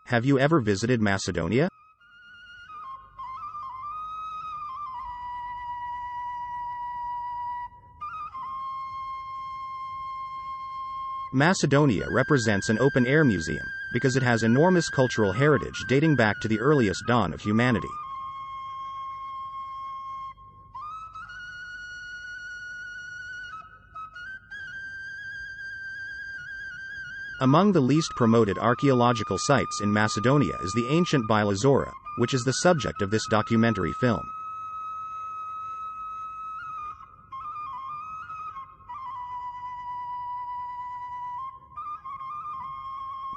Have you ever visited Macedonia? Macedonia represents an open-air museum, because it has enormous cultural heritage dating back to the earliest dawn of humanity. Among the least promoted archaeological sites in Macedonia is the ancient Bylazora, which is the subject of this documentary film.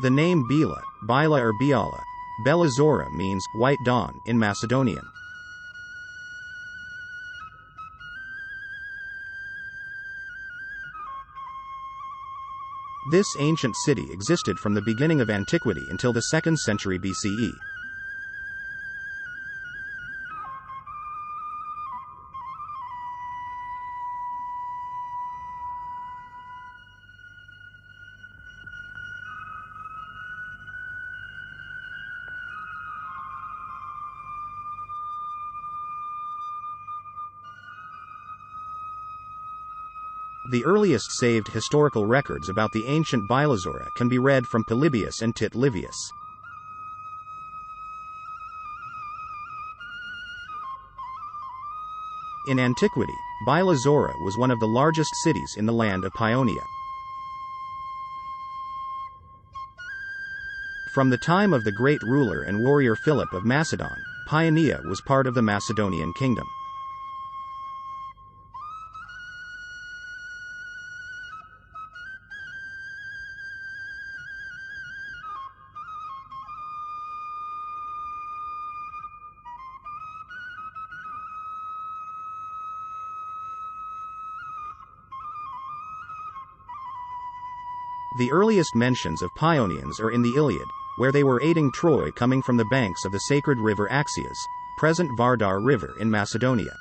The name Bila or Biala, Bylazora means white dawn in Macedonian. This ancient city existed from the beginning of antiquity until the 2nd century BCE. The earliest saved historical records about the ancient Bylazora can be read from Polybius and Tit Livius. In antiquity, Bylazora was one of the largest cities in the land of Paeonia. From the time of the great ruler and warrior Philip of Macedon, Paeonia was part of the Macedonian kingdom. The earliest mentions of Paeonians are in the Iliad, where they were aiding Troy coming from the banks of the sacred river Axios, present Vardar River in Macedonia.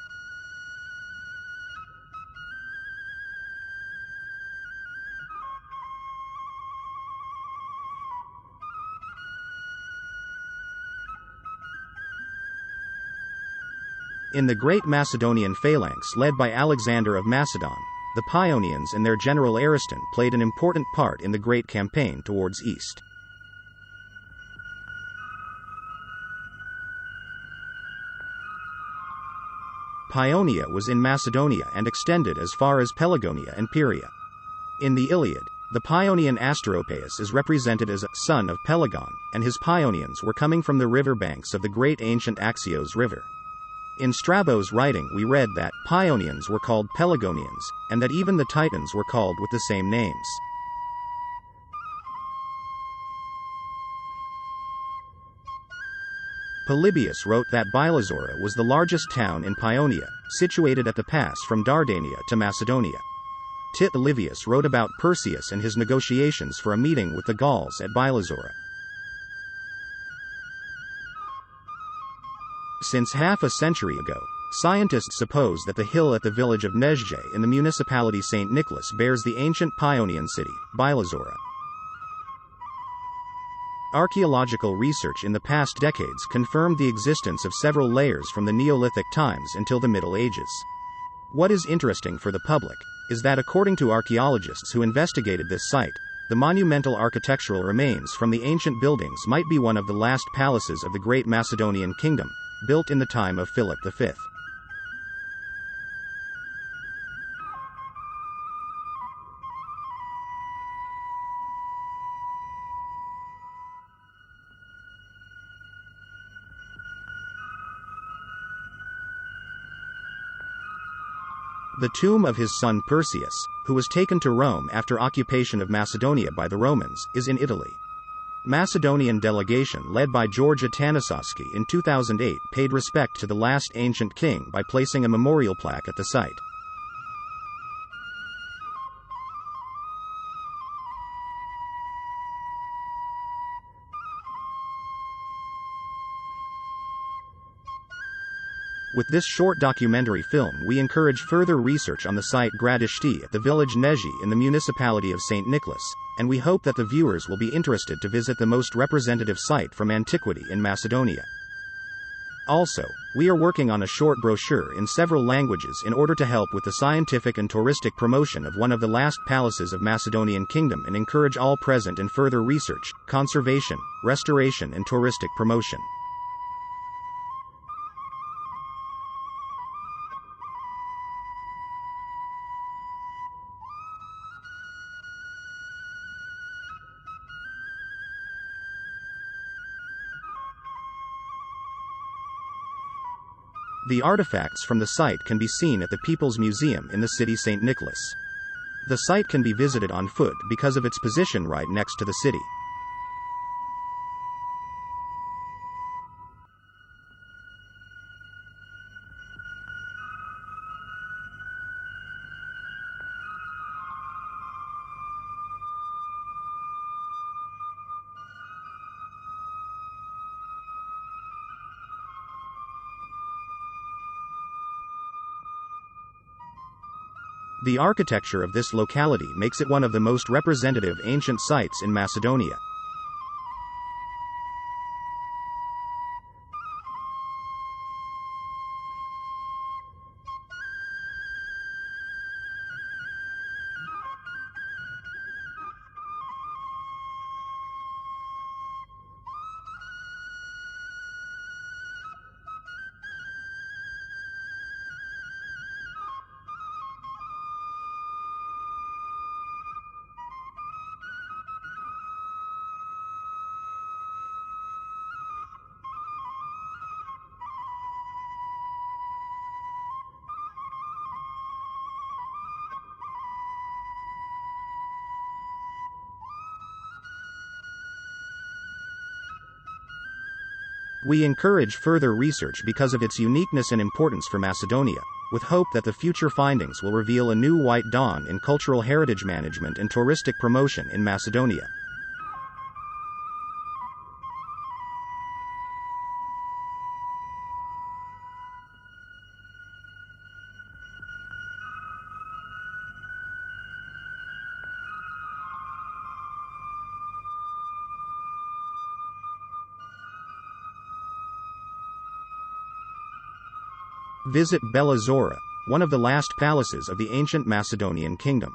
In the great Macedonian phalanx led by Alexander of Macedon, the Paeonians and their general Ariston played an important part in the great campaign towards east. Paeonia was in Macedonia and extended as far as Pelagonia and Pieria. In the Iliad, the Paeonian Asteropaeus is represented as a son of Pelagon, and his Paeonians were coming from the river banks of the great ancient Axios River. In Strabo's writing we read that Paeonians were called Pelagonians, and that even the Titans were called with the same names. Polybius wrote that Bylazora was the largest town in Paeonia, situated at the pass from Dardania to Macedonia. Tit Livius wrote about Perseus and his negotiations for a meeting with the Gauls at Bylazora. Since half a century ago, scientists suppose that the hill at the village of Nezhje in the municipality St. Nicholas bears the ancient Paeonian city, Bylazora. Archaeological research in the past decades confirmed the existence of several layers from the Neolithic times until the Middle Ages. What is interesting for the public is that according to archaeologists who investigated this site, the monumental architectural remains from the ancient buildings might be one of the last palaces of the great Macedonian kingdom, built in the time of Philip V. The tomb of his son Perseus, who was taken to Rome after occupation of Macedonia by the Romans, is in Italy. Macedonian delegation led by George Atanasovsky in 2008 paid respect to the last ancient king by placing a memorial plaque at the site. With this short documentary film, we encourage further research on the site Gradishti at the village Neji in the municipality of St. Nicholas, and we hope that the viewers will be interested to visit the most representative site from antiquity in Macedonia. Also, we are working on a short brochure in several languages in order to help with the scientific and touristic promotion of one of the last palaces of Macedonian Kingdom and encourage all present in further research, conservation, restoration and touristic promotion. The artifacts from the site can be seen at the People's Museum in the city St. Nicholas. The site can be visited on foot because of its position right next to the city. The architecture of this locality makes it one of the most representative ancient sites in Macedonia. We encourage further research because of its uniqueness and importance for Macedonia, with hope that the future findings will reveal a new white dawn in cultural heritage management and touristic promotion in Macedonia. Visit Bylazora, one of the last palaces of the ancient Macedonian kingdom.